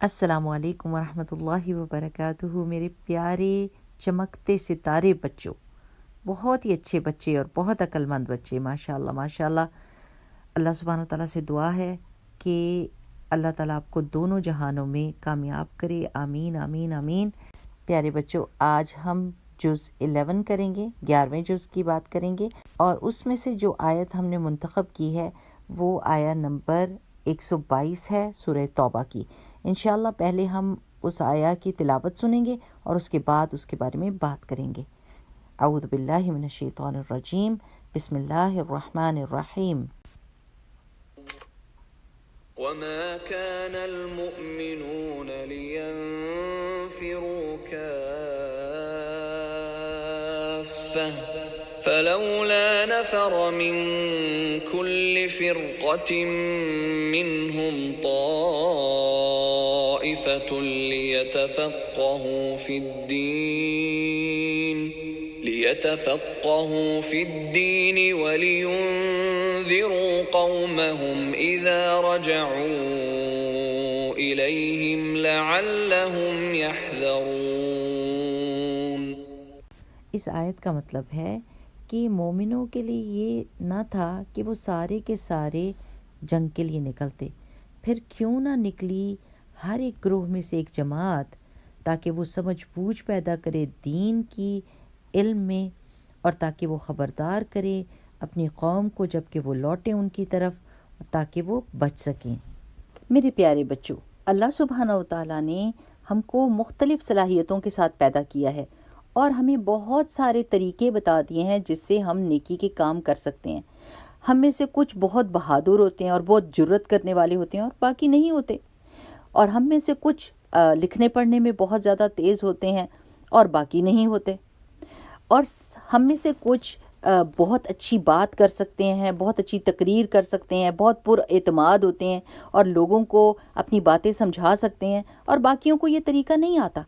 السلام علیکم ورحمۃ اللہ وبرکاتہ۔ میرے پیارے چمکتے ستارے بچوں، بہت ہی اچھے بچے اور بہت عقل مند بچے، ماشاء اللہ ماشاء اللہ۔ اللہ سبحانہ و تعالیٰ سے دعا ہے کہ اللہ تعالیٰ آپ کو دونوں جہانوں میں کامیاب کرے، آمین آمین آمین۔ پیارے بچوں، آج ہم جز 11 کریں گے، 11ویں جز کی بات کریں گے، اور اس میں سے جو آیت ہم نے منتخب کی ہے وہ آیت نمبر 122 ہے سورہ توبہ کی۔ انشاءاللہ پہلے ہم اس آیت کی تلاوت سنیں گے اور اس کے بعد اس کے بارے میں بات کریں گے۔ اعوذ باللہ من الشیطان الرجیم، بسم اللہ الرحمن الرحیم۔ وما كان المؤمنون لينفروا كافة فلولا نفر من كل فرقة منهم طائفة ليتفقهوا في الدين ولينذروا قومهم إذا رجعوا إليهم لعلهم يحذرون۔ اس آیت کا مطلب ہے کہ مومنوں کے لیے یہ نہ تھا کہ وہ سارے کے سارے جنگ کے لیے نکلتے، پھر کیوں نہ نکلی ہر ایک گروہ میں سے ایک جماعت، تاکہ وہ سمجھ بوجھ پیدا کرے دین کی علم میں، اور تاکہ وہ خبردار کرے اپنی قوم کو جب کہ وہ لوٹیں ان کی طرف، تاکہ وہ بچ سکیں۔ میرے پیارے بچوں، اللہ سبحانہ و تعالیٰ نے ہم کو مختلف صلاحیتوں کے ساتھ پیدا کیا ہے، اور ہمیں بہت سارے طریقے بتا دیے ہیں جس سے ہم نیکی کے کام کر سکتے ہیں۔ ہم میں سے کچھ بہت بہادر ہوتے ہیں اور بہت جرت کرنے والے ہوتے ہیں، اور باقی نہیں ہوتے، اور ہم میں سے کچھ لکھنے پڑھنے میں بہت زیادہ تیز ہوتے ہیں اور باقی نہیں ہوتے، اور ہم میں سے کچھ بہت اچھی بات کر سکتے ہیں، بہت اچھی تقریر کر سکتے ہیں، بہت پر اعتماد ہوتے ہیں اور لوگوں کو اپنی باتیں سمجھا سکتے ہیں، اور باقیوں کو یہ طریقہ نہیں آتا۔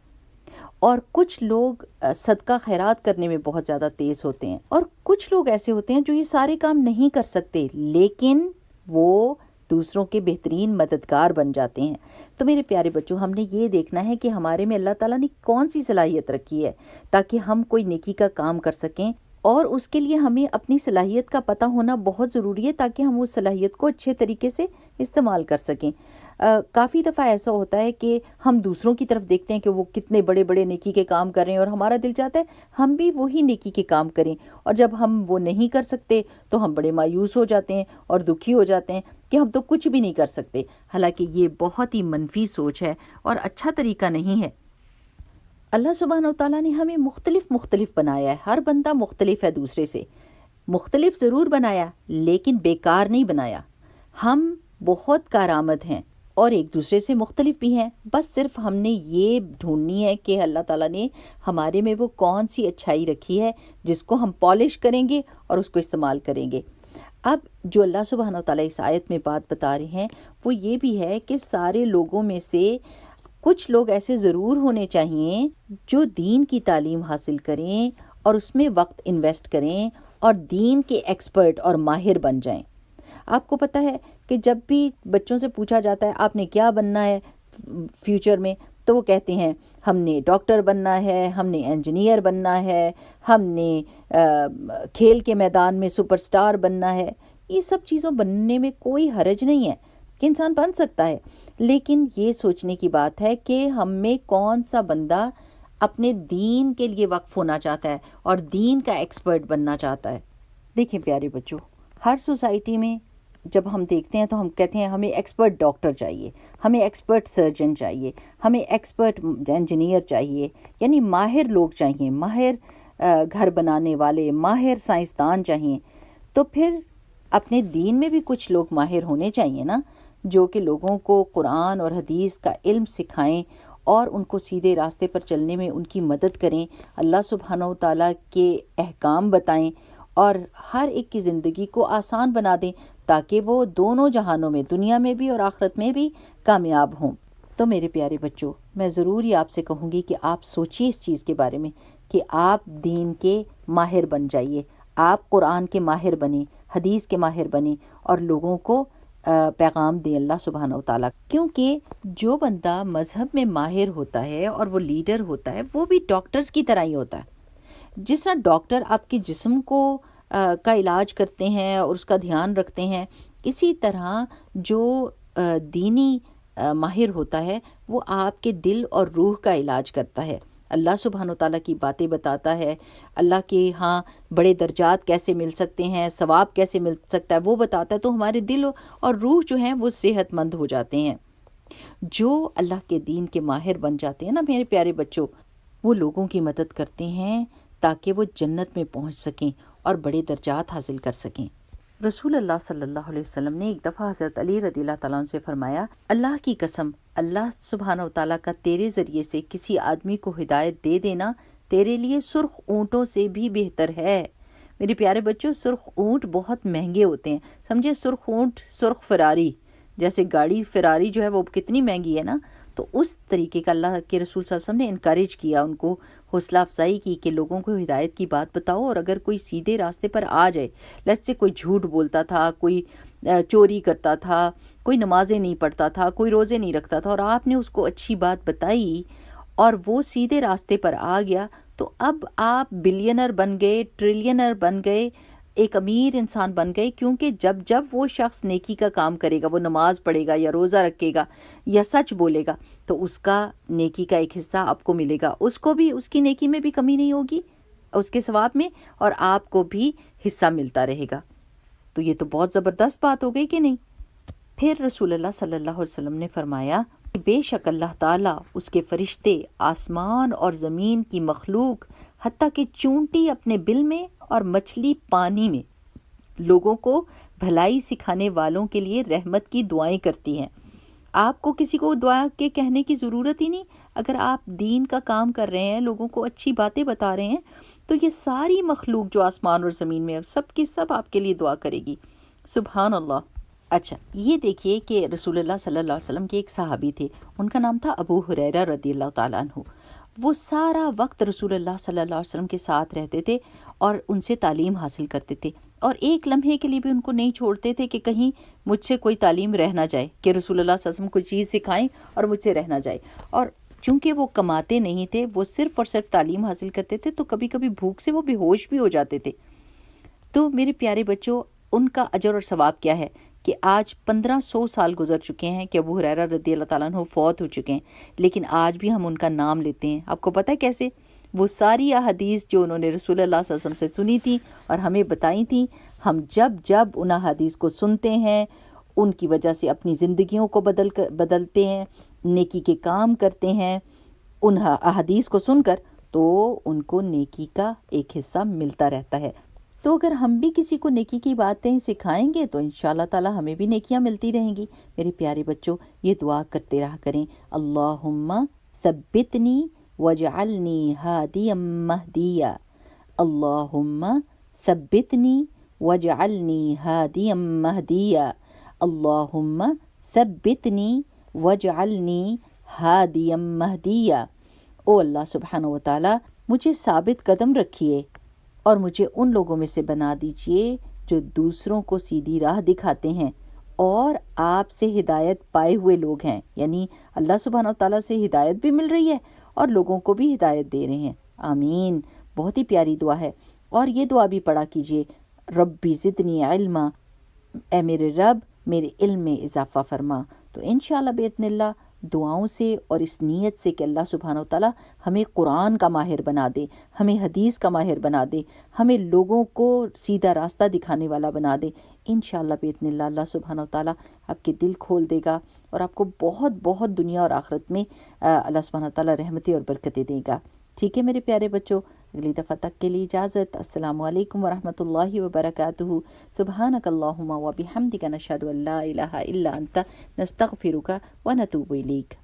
اور کچھ لوگ صدقہ خیرات کرنے میں بہت زیادہ تیز ہوتے ہیں، اور کچھ لوگ ایسے ہوتے ہیں جو یہ سارے کام نہیں کر سکتے لیکن وہ دوسروں کے بہترین مددگار بن جاتے ہیں۔ تو میرے پیارے بچوں، ہم نے یہ دیکھنا ہے کہ ہمارے میں اللہ تعالیٰ نے کون سی صلاحیت رکھی ہے تاکہ ہم کوئی نیکی کا کام کر سکیں، اور اس کے لیے ہمیں اپنی صلاحیت کا پتہ ہونا بہت ضروری ہے تاکہ ہم اس صلاحیت کو اچھے طریقے سے استعمال کر سکیں۔ کافی دفعہ ایسا ہوتا ہے کہ ہم دوسروں کی طرف دیکھتے ہیں کہ وہ کتنے بڑے بڑے نیکی کے کام کر رہے ہیں، اور ہمارا دل چاہتا ہے ہم بھی وہی نیکی کے کام کریں، اور جب ہم وہ نہیں کر سکتے تو ہم بڑے مایوس ہو جاتے ہیں اور دکھی ہو جاتے ہیں کہ ہم تو کچھ بھی نہیں کر سکتے، حالانکہ یہ بہت ہی منفی سوچ ہے اور اچھا طریقہ نہیں ہے۔ اللہ سبحانہ و تعالیٰ نے ہمیں مختلف بنایا ہے، ہر بندہ مختلف ہے دوسرے سے، مختلف ضرور بنایا لیکن بیکار نہیں بنایا۔ ہم بہت کارآمد ہیں اور ایک دوسرے سے مختلف بھی ہیں، بس صرف ہم نے یہ ڈھونڈنی ہے کہ اللہ تعالیٰ نے ہمارے میں وہ کون سی اچھائی رکھی ہے جس کو ہم پالش کریں گے اور اس کو استعمال کریں گے۔ اب جو اللہ سبحانہ و تعالیٰ اس آیت میں بات بتا رہے ہیں وہ یہ بھی ہے کہ سارے لوگوں میں سے کچھ لوگ ایسے ضرور ہونے چاہیے جو دین کی تعلیم حاصل کریں اور اس میں وقت انویسٹ کریں اور دین کے ایکسپرٹ اور ماہر بن جائیں۔ آپ کو پتہ ہے کہ جب بھی بچوں سے پوچھا جاتا ہے آپ نے کیا بننا ہے فیوچر میں، تو وہ کہتے ہیں ہم نے ڈاکٹر بننا ہے، ہم نے انجینئر بننا ہے، ہم نے کھیل کے میدان میں سپر سٹار بننا ہے۔ یہ سب چیزوں بننے میں کوئی حرج نہیں ہے کہ انسان بن سکتا ہے، لیکن یہ سوچنے کی بات ہے کہ ہم میں کون سا بندہ اپنے دین کے لیے وقف ہونا چاہتا ہے اور دین کا ایکسپرٹ بننا چاہتا ہے۔ دیکھیں پیارے بچوں، ہر سوسائٹی میں جب ہم دیکھتے ہیں تو ہم کہتے ہیں ہمیں ایکسپرٹ ڈاکٹر چاہیے، ہمیں ایکسپرٹ سرجن چاہیے، ہمیں ایکسپرٹ انجینئر چاہیے، یعنی ماہر لوگ چاہیے، ماہر گھر بنانے والے، ماہر سائنسدان چاہیے۔ تو پھر اپنے دین میں بھی کچھ لوگ ماہر ہونے چاہیے نا، جو کہ لوگوں کو قرآن اور حدیث کا علم سکھائیں اور ان کو سیدھے راستے پر چلنے میں ان کی مدد کریں، اللہ سبحانہ و تعالیٰ کے احکام بتائیں اور ہر ایک کی زندگی کو آسان بنا دیں تاکہ وہ دونوں جہانوں میں، دنیا میں بھی اور آخرت میں بھی کامیاب ہوں۔ تو میرے پیارے بچوں، میں ضرور ہی آپ سے کہوں گی کہ آپ سوچیے اس چیز کے بارے میں کہ آپ دین کے ماہر بن جائیے، آپ قرآن کے ماہر بنیں، حدیث کے ماہر بنیں، اور لوگوں کو پیغام دیں اللہ سبحانہ و تعالیٰ، کیونکہ جو بندہ مذہب میں ماہر ہوتا ہے اور وہ لیڈر ہوتا ہے وہ بھی ڈاکٹرز کی طرح ہی ہوتا ہے۔ جس طرح ڈاکٹر آپ کے جسم کو کا علاج کرتے ہیں اور اس کا دھیان رکھتے ہیں، اسی طرح جو دینی ماہر ہوتا ہے وہ آپ کے دل اور روح کا علاج کرتا ہے، اللہ سبحانہ وتعالیٰ کی باتیں بتاتا ہے، اللہ کے ہاں بڑے درجات کیسے مل سکتے ہیں، ثواب کیسے مل سکتا ہے وہ بتاتا ہے، تو ہمارے دل اور روح جو ہیں وہ صحت مند ہو جاتے ہیں۔ جو اللہ کے دین کے ماہر بن جاتے ہیں نا میرے پیارے بچوں، وہ لوگوں کی مدد کرتے ہیں تاکہ وہ جنت میں پہنچ سکیں اور بڑے درجات حاصل کر سکیں۔ رسول اللہ صلی اللہ علیہ وسلم نے ایک دفعہ حضرت علی رضی اللہ تعالیٰ عنہ سے فرمایا، اللہ کی قسم، اللہ سبحانہ و تعالیٰ کا تیرے ذریعے سے کسی آدمی کو ہدایت دے دینا تیرے لیے سرخ اونٹوں سے بھی بہتر ہے۔ میرے پیارے بچوں، سرخ اونٹ بہت مہنگے ہوتے ہیں، سمجھے، سرخ اونٹ، سرخ فراری، جیسے گاڑی فراری جو ہے وہ کتنی مہنگی ہے نا، تو اس طریقے کا اللہ کے رسول صلی اللہ علیہ وسلم نے انکریج کیا، ان کو حوصلہ افزائی کی کہ لوگوں کو ہدایت کی بات بتاؤ، اور اگر کوئی سیدھے راستے پر آ جائے، لیٹس سے کوئی جھوٹ بولتا تھا، کوئی چوری کرتا تھا، کوئی نمازیں نہیں پڑھتا تھا، کوئی روزے نہیں رکھتا تھا، اور آپ نے اس کو اچھی بات بتائی اور وہ سیدھے راستے پر آ گیا، تو اب آپ بلینر بن گئے، ٹریلینر بن گئے، ایک امیر انسان بن گئے، کیونکہ جب وہ شخص نیکی کا کام کرے گا، وہ نماز پڑھے گا یا روزہ رکھے گا یا سچ بولے گا، تو اس کا نیکی کا ایک حصہ آپ کو ملے گا، اس کو بھی اس کی نیکی میں بھی کمی نہیں ہوگی، اس کے ثواب میں، اور آپ کو بھی حصہ ملتا رہے گا۔ تو یہ تو بہت زبردست بات ہو گئی کہ نہیں؟ پھر رسول اللہ صلی اللہ علیہ وسلم نے فرمایا کہ بے شک اللہ تعالیٰ، اس کے فرشتے، آسمان اور زمین کی مخلوق، حتیٰ کہ چونٹی اپنے بل میں اور مچھلی پانی میں، لوگوں کو بھلائی سکھانے والوں کے لیے رحمت کی دعائیں کرتی ہیں۔ آپ کو کسی کو دعا کے کہنے کی ضرورت ہی نہیں، اگر آپ دین کا کام کر رہے ہیں، لوگوں کو اچھی باتیں بتا رہے ہیں، تو یہ ساری مخلوق جو آسمان اور زمین میں سب کی سب آپ کے لیے دعا کرے گی۔ سبحان اللہ۔ اچھا، یہ دیکھیے کہ رسول اللہ صلی اللہ علیہ وسلم کے ایک صحابی تھے، ان کا نام تھا ابو ہریرہ رضی اللہ تعالیٰ عنہ۔ وہ سارا وقت رسول اللہ صلی اللہ علیہ وسلم کے ساتھ رہتے تھے اور ان سے تعلیم حاصل کرتے تھے، اور ایک لمحے کے لیے بھی ان کو نہیں چھوڑتے تھے کہ کہیں مجھ سے کوئی تعلیم رہ نہ جائے، کہ رسول اللہ صلی اللہ علیہ وسلم کوئی چیز سکھائیں اور مجھ سے رہ نہ جائے۔ اور چونکہ وہ کماتے نہیں تھے، وہ صرف اور صرف تعلیم حاصل کرتے تھے، تو کبھی کبھی بھوک سے وہ بے ہوش بھی ہو جاتے تھے۔ تو میرے پیارے بچوں، ان کا اجر اور ثواب کیا ہے کہ آج 1500 سال گزر چکے ہیں کہ ابو ہریرہ رضی اللہ تعالیٰ عنہ فوت ہو چکے ہیں، لیکن آج بھی ہم ان کا نام لیتے ہیں۔ آپ کو پتہ ہے کیسے؟ وہ ساری احادیث جو انہوں نے رسول اللہ صلی اللہ علیہ وسلم سے سنی تھی اور ہمیں بتائی تھیں، ہم جب ان احادیث کو سنتے ہیں، ان کی وجہ سے اپنی زندگیوں کو بدلتے ہیں، نیکی کے کام کرتے ہیں، ان احادیث کو سن کر، تو ان کو نیکی کا ایک حصہ ملتا رہتا ہے۔ تو اگر ہم بھی کسی کو نیکی کی باتیں سکھائیں گے تو انشاءاللہ تعالی ہمیں بھی نیکیاں ملتی رہیں گی۔ میرے پیارے بچوں، یہ دعا کرتے رہا کریں، اللہم ثبتنی وجعلنی ہادیا مہدیا، اللہم ثبتنی وجعلنی ہادیا مہدیا، اللہم ثبتنی وجعلنی ہادیا مہدیا۔ او اللہ سبحانہ و تعالی، مجھے ثابت قدم رکھیے اور مجھے ان لوگوں میں سے بنا دیجئے جو دوسروں کو سیدھی راہ دکھاتے ہیں اور آپ سے ہدایت پائے ہوئے لوگ ہیں، یعنی اللہ سبحانہ وتعالیٰ سے ہدایت بھی مل رہی ہے اور لوگوں کو بھی ہدایت دے رہے ہیں۔ آمین۔ بہت ہی پیاری دعا ہے، اور یہ دعا بھی پڑھا کیجئے، ربی زدنی علما، اے میرے رب میرے علم میں اضافہ فرما۔ تو انشاءاللہ باذن اللہ دعاؤں سے اور اس نیت سے کہ اللہ سبحانہ وتعالی ہمیں قرآن کا ماہر بنا دے، ہمیں حدیث کا ماہر بنا دے، ہمیں لوگوں کو سیدھا راستہ دکھانے والا بنا دے، انشاءاللہ باذن اللہ اللہ سبحانہ وتعالی آپ کے دل کھول دے گا اور آپ کو بہت بہت دنیا اور آخرت میں اللہ سبحانہ وتعالی رحمتیں اور برکتیں دے گا۔ ٹھیک ہے میرے پیارے بچوں، اگلی دفعہ تک کے لیے اجازت۔ السلام علیکم ورحمۃ اللہ وبرکاتہ۔ سبحانک اللہم و بحمدک، نشہد ان لا الہ الا انت، نستغفرک و نتوب الیک۔